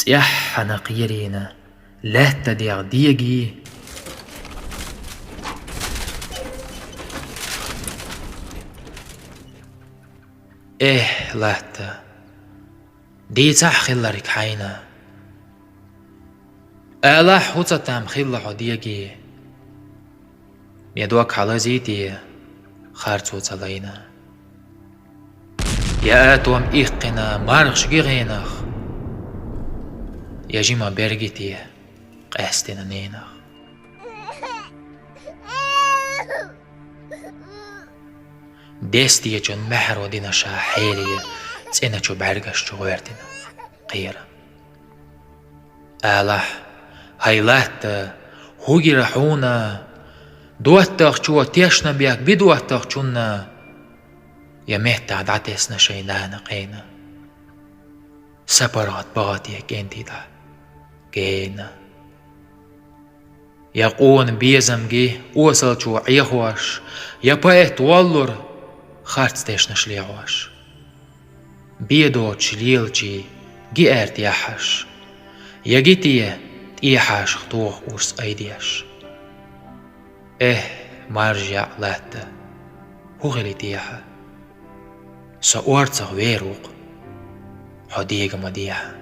تيح أنا قيرينا لا تدير ديجي لاتا دي تح خلارك حينا ألا حوطة تام خلا ديجي يدوك على زيتي خارتو تلينا يا آتوم إيقنا مارغش غينخ يا جيما برغتي قاستنا نينخ دستي جون محرو دينا شاحيري تسينا جو برغش جو غيرتنا قيرا آلح هايلات هوغي رحونا دواتاق جو تيشنا بيك بدواتاق جونا يا مهتا عدعتسنا شينانا قينا سبرات بغاتي كنتي دا كينا يقون بيزمجي وصل جو عيهوش يا بايت والور خارت تيشنا شليعوش بيدو تشليلجي جي ارتياحش يا جيتي تيحاش خطوخ ورس ايديش مارجع لاتا هو غلي تيحا سأورتغ ويروق حديق مديحا